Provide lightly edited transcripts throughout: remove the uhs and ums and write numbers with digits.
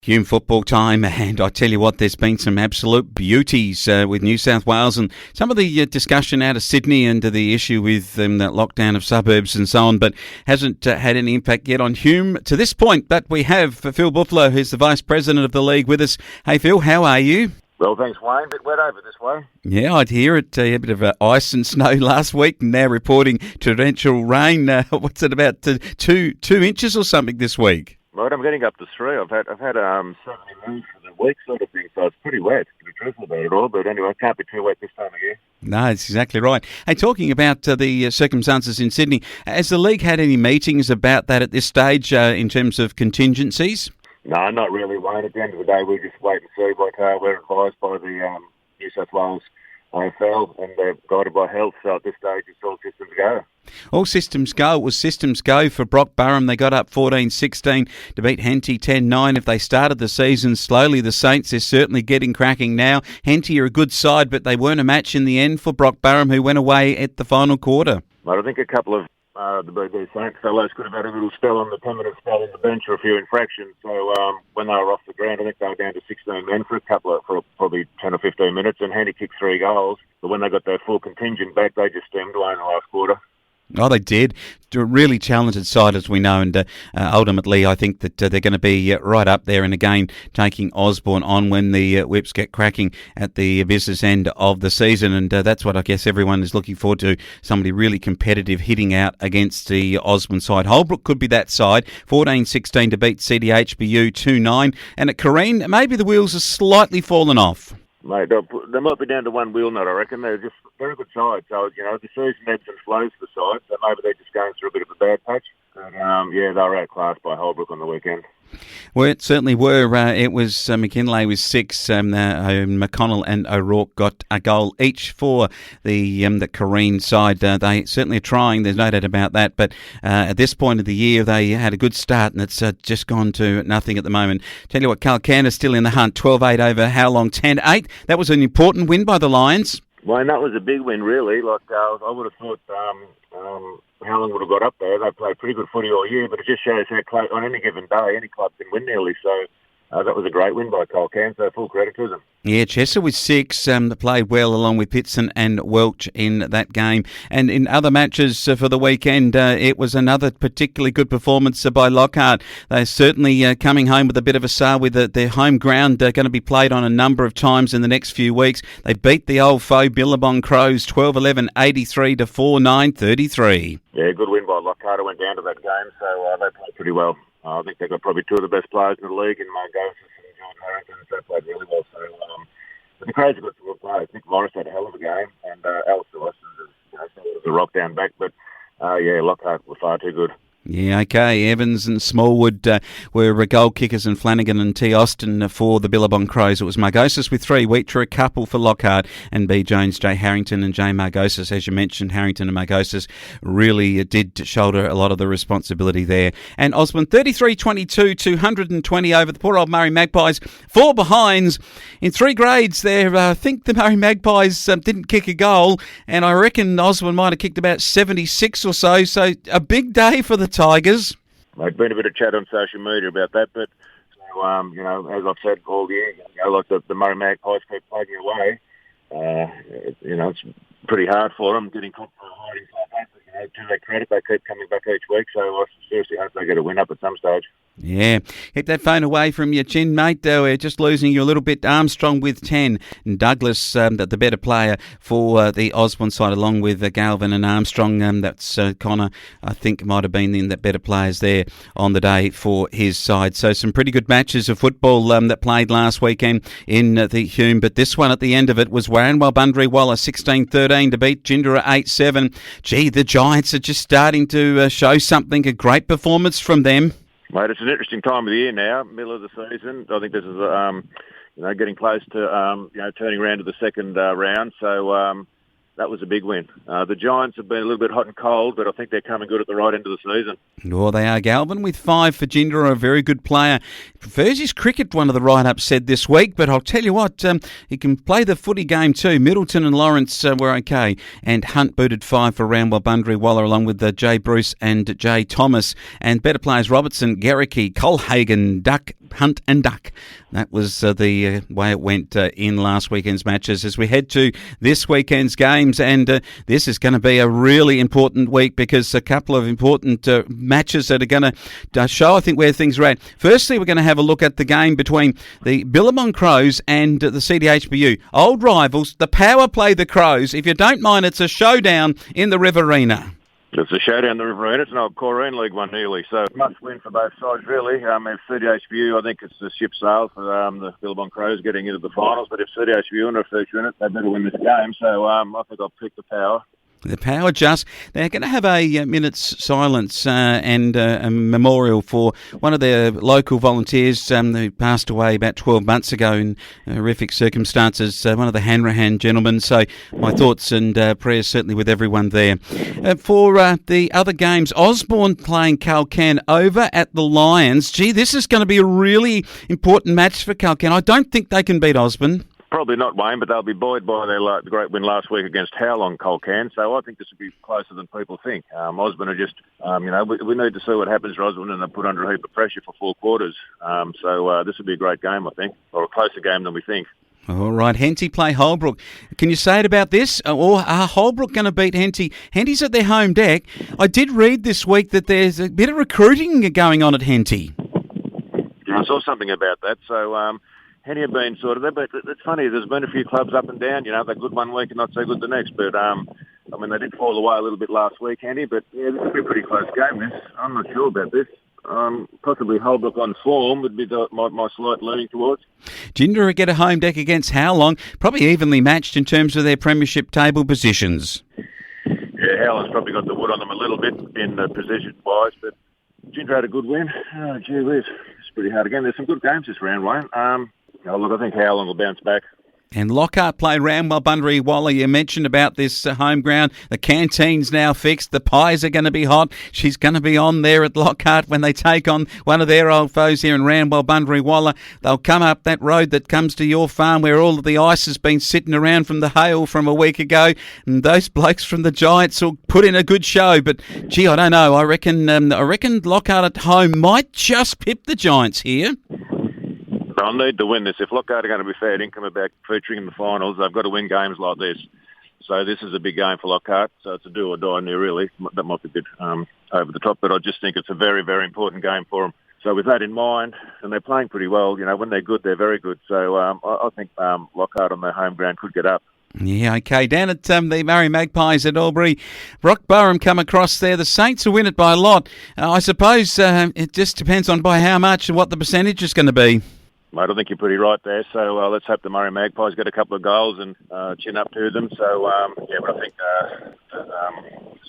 Hume football time, and I tell you what, there's been some absolute beauties with New South Wales and some of the discussion out of Sydney and the issue with that lockdown of suburbs and so on, but hasn't had any impact yet on Hume to this point. But we have Phil Bouffler, who's the Vice President of the League, with us. Hey Phil, how are you? Well, thanks Wayne. A bit wet over this way. Yeah, I'd hear it. A bit of ice and snow last week, and now reporting torrential rain. What's it, about 2 inches or something this week? Right, I'm getting up to 3. I've had 70 mils for the week sort of thing, so it's pretty wet, to be truthful about it all. But anyway, it can't be too wet this time of year. No, that's exactly right. Hey, talking about the circumstances in Sydney, has the league had any meetings about that at this stage in terms of contingencies? No, not really, Wayne. At the end of the day, we just wait and see. But we're advised by the New South Wales AFL, and they're guided by health, so at this stage it's all systems go. All systems go. It was systems go for Brock Burham. They got up 14-16 to beat Henty 10-9. If they started the season slowly, the Saints are certainly getting cracking now. Henty are a good side, but they weren't a match in the end for Brock Burham, who went away at the final quarter. But I think a couple of the Saints fellows could have had a little spell on the 10-minute spell on the bench or a few infractions. So when they were off the ground, I think they were down to 16 men for probably 10 or 15 minutes, and Henty kicked 3 goals. But when they got their full contingent back, they just steamed away in the last quarter. Oh, they did. They're a really talented side, as we know, and ultimately I think that they're going to be right up there, and again taking Osborne on when the whips get cracking at the business end of the season, and that's what I guess everyone is looking forward to, somebody really competitive hitting out against the Osborne side. Holbrook could be that side, 14-16 to beat CDHBU 2-9, and at Careen, maybe the wheels are slightly fallen off. Mate, they might be down to one wheel nut, I reckon. They're just very good side. So, the season ebbs and flows for the side, so maybe they're just going through a bit of a bad patch. But, they were outclassed by Holbrook on the weekend. Well, it certainly were. It was McKinlay with 6. McConnell and O'Rourke got a goal each for the Careen side. They certainly are trying. There's no doubt about that. But at this point of the year, they had a good start, and it's just gone to nothing at the moment. Tell you what, Kalkan's still in the hunt. 12-8 over how long? 10-8. That was an important win by the Lions. Well, that was a big win, really. Like I would have thought. Howling would have got up there. They played pretty good footy all year, but it just shows how on any given day, any club can win nearly. So that was a great win by Kalkan, so full credit to them. Yeah, Chester with 6, that played well along with Pitson and Welch in that game. And in other matches for the weekend, it was another particularly good performance by Lockhart. They're certainly coming home with a bit of a sale with their home ground going to be played on a number of times in the next few weeks. They beat the old foe Billabong Crows 12-11, 83 to 4-9, 33. Yeah, good win by Lockhart. I went down to that game, so they played pretty well. I think they've got probably 2 of the best players in the league in Margosis and John Harrington, so they played really well. So the Crows have got some good players. Nick Morris had a hell of a game, and Alistair Weston was a rock down back, but Lockhart were far too good. Yeah, okay. Evans and Smallwood were goal kickers, and Flanagan and T. Austin for the Billabong Crows. It was Margosis with 3, Wheater a couple for Lockhart, and B. Jones, J. Harrington and J. Margosis. As you mentioned, Harrington and Margosis really did shoulder a lot of the responsibility there. And Osborne 33-22, 220 over the poor old Murray Magpies. 4 behinds in 3 grades there. I think the Murray Magpies didn't kick a goal, and I reckon Osborne might have kicked about 76 or so. So a big day for the Tigers. There's been a bit of chat on social media about that, but as I've said all year, like the Murray Magpies keep plugging away. It's pretty hard for them getting caught for hiding like that. But, to their credit, they keep coming back each week, so I seriously hope they get a win up at some stage. Yeah. Hit that phone away from your chin, mate. We're just losing you a little bit. Armstrong with 10. And Douglas, the better player for the Osborne side, along with Galvin and Armstrong. That's Connor, I think, might have been the better players there on the day for his side. So some pretty good matches of football that played last weekend in the Hume. But this one at the end of it was Warranwell Bundry Waller 16-13 to beat Gindera 8-7. Gee, the Giants are just starting to show something. A great performance from them. Mate, it's an interesting time of the year now, middle of the season. I think this is, getting close to, turning around to the second round. So that was a big win. The Giants have been a little bit hot and cold, but I think they're coming good at the right end of the season. Well, they are. Galvin with 5 for Gindera, a very good player. Prefers his cricket, one of the write-ups said this week, but I'll tell you what, he can play the footy game too. Middleton and Lawrence were okay, and Hunt booted 5 for Ramwell Bundry Waller, along with Jay Bruce and Jay Thomas. And better players Robertson, Garricky, Colhagen, Duck, hunt and duck. That was the way it went in last weekend's matches. As we head to this weekend's games, and this is going to be a really important week because a couple of important matches that are going to show, I think, where things are at. Firstly, we're going to have a look at the game between the Billabong Crows and the CDHBU. Old rivals, the Power play the Crows. If you don't mind, it's a showdown in the Riverina. It's a showdown in the Riverina. It's an old Corrine League one nearly, so must win for both sides really. If CDHBU, I think it's the ship sail for the Billabong Crows getting into the finals, but if CDHBU are feature in it, they better win this game, so I think I'll pick the Power. The Power just, they're going to have a minute's silence and a memorial for one of their local volunteers who passed away about 12 months ago in horrific circumstances, one of the Hanrahan gentlemen. So my thoughts and prayers certainly with everyone there. For the other games, Osborne playing Calcan over at the Lions. Gee, this is going to be a really important match for Calcan. I don't think they can beat Osborne. Probably not, Wayne, but they'll be buoyed by their great win last week against Howell on Colcan. So I think this will be closer than people think. Osborne are just, we need to see what happens to Osborne, and they're put under a heap of pressure for 4 quarters. So this will be a great game, I think, or a closer game than we think. All right, Henty play Holbrook. Can you say it about this? Or are Holbrook going to beat Henty? Henty's at their home deck. I did read this week that there's a bit of recruiting going on at Henty. Yeah, I saw something about that. So Henty have been sort of there, but it's funny, there's been a few clubs up and down, they're good one week and not so good the next, but they did fall away a little bit last week, Henty, but yeah, this will be a pretty close game, this. I'm not sure about this. Possibly Holbrook on form would be my slight leaning towards. Ginger get a home deck against Howlong, probably evenly matched in terms of their premiership table positions. Yeah, Howlong's probably got the wood on them a little bit in position-wise, but Ginger had a good win. Oh, gee whiz. It's pretty hard again. There's some good games this round, Wayne. I think Howlong will bounce back. And Lockhart play Ramwell, Bunbury, Waller. You mentioned about this home ground. The canteen's now fixed. The pies are going to be hot. She's going to be on there at Lockhart when they take on one of their old foes here in Ramwell, Bunbury, Waller. They'll come up that road that comes to your farm where all of the ice has been sitting around from the hail from a week ago. And those blokes from the Giants will put in a good show. But, gee, I don't know. I reckon Lockhart at home might just pip the Giants here. They'll need to win this. If Lockhart are going to be fair income about featuring in the finals, they've got to win games like this. So this is a big game for Lockhart. So it's a do or die near, really. That might be a bit over the top, but I just think it's a very, very important game for them. So with that in mind, and they're playing pretty well, when they're good, they're very good. So I think Lockhart on their home ground could get up. Yeah, okay. Down at the Murray Magpies at Albury, Brock Burham come across there. The Saints will win it by a lot. I suppose it just depends on by how much and what the percentage is going to be. Mate, I think you're pretty right there. So let's hope the Murray Magpies get a couple of goals and chin up to them. So, but I think the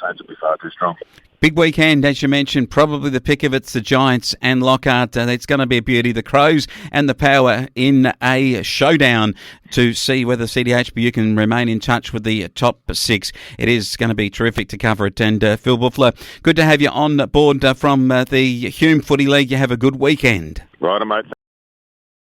Saints will be far too strong. Big weekend, as you mentioned. Probably the pick of it's the Giants and Lockhart. It's going to be a beauty. The Crows and the Power in a showdown to see whether CDHBU can remain in touch with the top 6. It is going to be terrific to cover it. And Phil Bouffler, good to have you on board from the Hume Footy League. You have a good weekend. Right, mate.